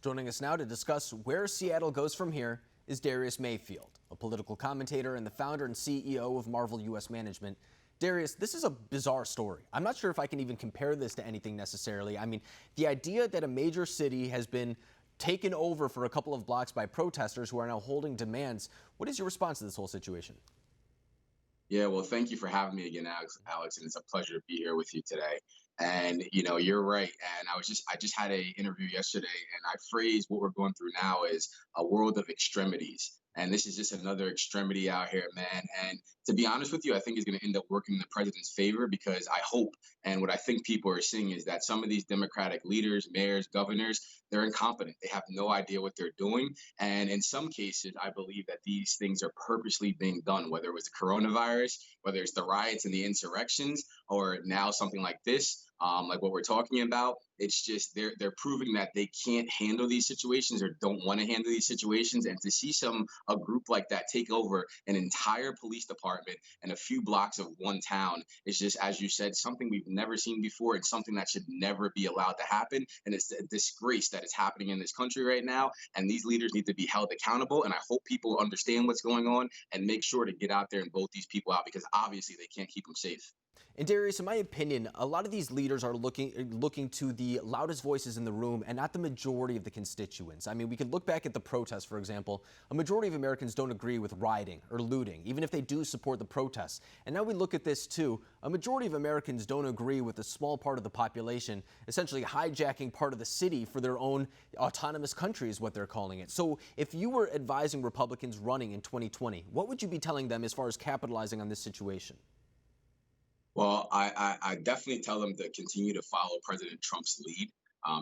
Joining us now to discuss where Seattle goes from here is Darius Mayfield, a political commentator and the founder and CEO of Marvel U.S. Management. Darius, this is a bizarre story. I'm not sure if I can even compare this to anything necessarily. I mean, the idea that a major city has been taken over for a couple of blocks by protesters who are now holding demands. What is your response to this whole situation? Yeah, well, thank you for having me again, Alex, and it's a pleasure to be here with you today. And you're right. And I just had a interview yesterday, and I phrased what we're going through now as a world of extremities. And this is just another extremity out here, man. And to be honest with you, I think it's going to end up working in the president's favor because I hope, and what I think people are seeing is that some of these Democratic leaders, mayors, governors, they're incompetent. They have no idea what they're doing. And in some cases, I believe that these things are purposely being done, whether it was the coronavirus, whether it's the riots and the insurrections, or now something like this, like what we're talking about. It's just they're proving that they can't handle these situations or don't want to handle these situations. And to see a group like that take over an entire police department and a few blocks of one town is just, as you said, something we've never seen before and something that should never be allowed to happen. And it's a disgrace that is happening in this country right now. And these leaders need to be held accountable. And I hope people understand what's going on and make sure to get out there and vote these people out because obviously they can't keep them safe. And Darius, in my opinion, a lot of these leaders are looking to the loudest voices in the room and not the majority of the constituents. I mean, we could look back at the protests, for example. A majority of Americans don't agree with rioting or looting, even if they do support the protests. And now we look at this, too. A majority of Americans don't agree with a small part of the population essentially hijacking part of the city for their own autonomous country is what they're calling it. So if you were advising Republicans running in 2020, what would you be telling them as far as capitalizing on this situation? Well, I definitely tell them to continue to follow President Trump's lead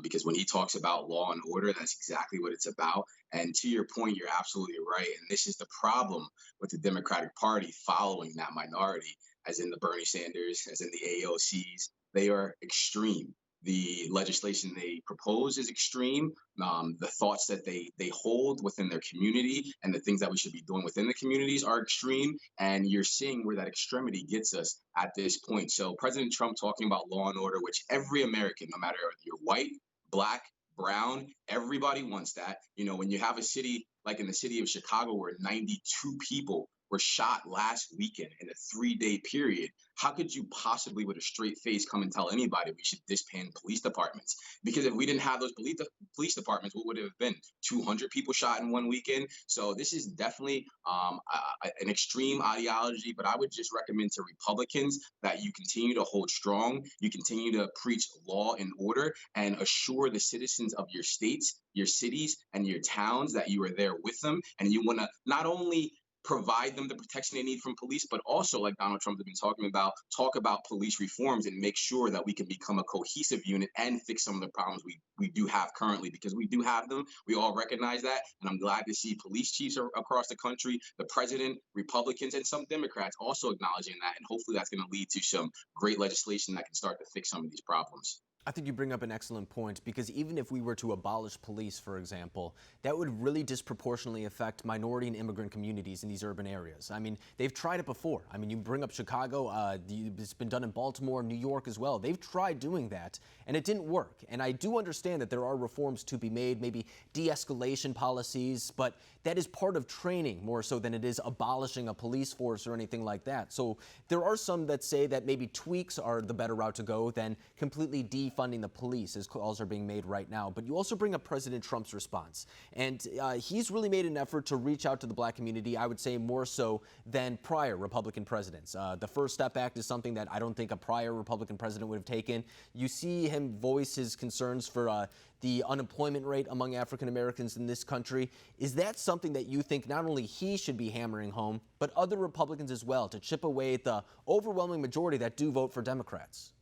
because when he talks about law and order, that's exactly what it's about. And to your point, you're absolutely right. And this is the problem with the Democratic Party following that minority, as in the Bernie Sanders, as in the AOCs. They are extreme. The legislation they propose is extreme. The thoughts that they hold within their community and the things that we should be doing within the communities are extreme. And you're seeing where that extremity gets us at this point. So President Trump talking about law and order, which every American, no matter if you're white, black, brown, everybody wants that. When you have a city like in the city of Chicago where 92 people were shot last weekend in a 3-day period, how could you possibly with a straight face come and tell anybody we should disband police departments? Because if we didn't have those police departments, what would it have been? 200 people shot in one weekend? So this is definitely an extreme ideology, but I would just recommend to Republicans that you continue to hold strong, you continue to preach law and order and assure the citizens of your states, your cities, and your towns that you are there with them. And you want to not only provide them the protection they need from police, but also, like Donald Trump has been talking about, talk about police reforms and make sure that we can become a cohesive unit and fix some of the problems we do have currently, because we do have them. We all recognize that. And I'm glad to see police chiefs across the country, the president, Republicans, and some Democrats also acknowledging that. And hopefully that's going to lead to some great legislation that can start to fix some of these problems. I think you bring up an excellent point because even if we were to abolish police, for example, that would really disproportionately affect minority and immigrant communities in these urban areas. I mean, they've tried it before. I mean, you bring up Chicago, it's been done in Baltimore, New York as well. They've tried doing that and it didn't work. And I do understand that there are reforms to be made, maybe de-escalation policies, but that is part of training more so than it is abolishing a police force or anything like that. So there are some that say that maybe tweaks are the better route to go than completely defunding the police, as calls are being made right now. But you also bring up President Trump's response. And he's really made an effort to reach out to the black community, I would say more so than prior Republican presidents. The First Step Act is something that I don't think a prior Republican president would have taken. You see him voice his concerns for the unemployment rate among African Americans in this country. Is that something that you think not only he should be hammering home, but other Republicans as well, to chip away at the overwhelming majority that do vote for Democrats?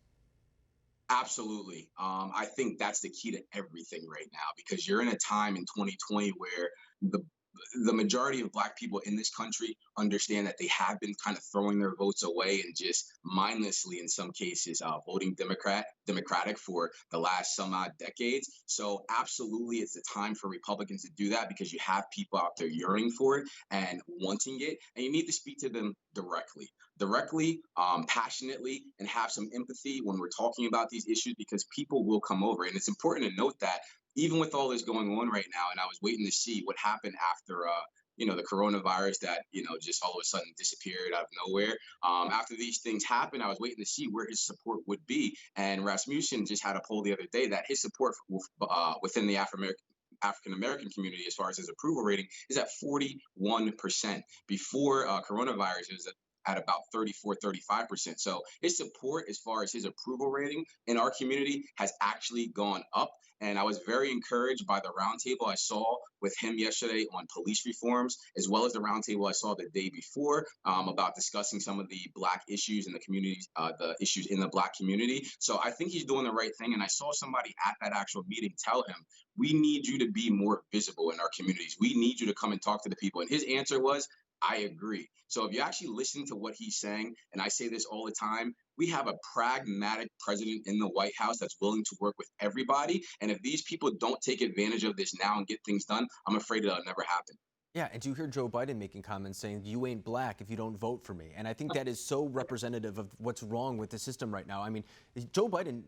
Absolutely. I think that's the key to everything right now, because you're in a time in 2020 where the majority of black people in this country understand that they have been kind of throwing their votes away and just mindlessly, in some cases, voting Democratic for the last some odd decades. So absolutely, it's the time for Republicans to do that because you have people out there yearning for it and wanting it. And you need to speak to them directly, passionately, and have some empathy when we're talking about these issues, because people will come over. And it's important to note that even with all this going on right now, and I was waiting to see what happened after, the coronavirus that, just all of a sudden disappeared out of nowhere. After these things happened, I was waiting to see where his support would be. And Rasmussen just had a poll the other day that his support within the African American community, as far as his approval rating, is at 41%. Before coronavirus, it was at about 34, 35%. So his support, as far as his approval rating in our community, has actually gone up. And I was very encouraged by the roundtable I saw with him yesterday on police reforms, as well as the roundtable I saw the day before about discussing some of the Black issues in the community, the issues in the Black community. So I think he's doing the right thing. And I saw somebody at that actual meeting tell him, we need you to be more visible in our communities. We need you to come and talk to the people. And his answer was, I agree. So if you actually listen to what he's saying, and I say this all the time, we have a pragmatic president in the White House that's willing to work with everybody. And if these people don't take advantage of this now and get things done, I'm afraid it'll never happen. Yeah, and you hear Joe Biden making comments saying, you ain't Black if you don't vote for me. And I think that is so representative of what's wrong with the system right now. I mean, Joe Biden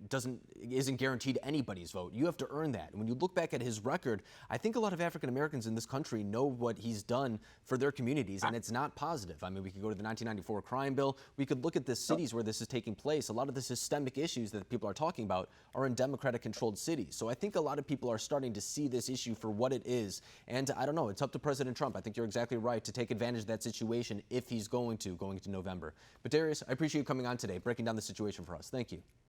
isn't guaranteed anybody's vote. You have to earn that. And when you look back at his record, I think a lot of African Americans in this country know what he's done for their communities, and it's not positive. I mean, we could go to the 1994 crime bill. We could look at the cities where this is taking place. A lot of the systemic issues that people are talking about are in Democratic-controlled cities. So I think a lot of people are starting to see this issue for what it is. And I don't know, it's up to President Trump. I think you're exactly right to take advantage of that situation if he's going into November. But Darius, I appreciate you coming on today, breaking down the situation for us. Thank you.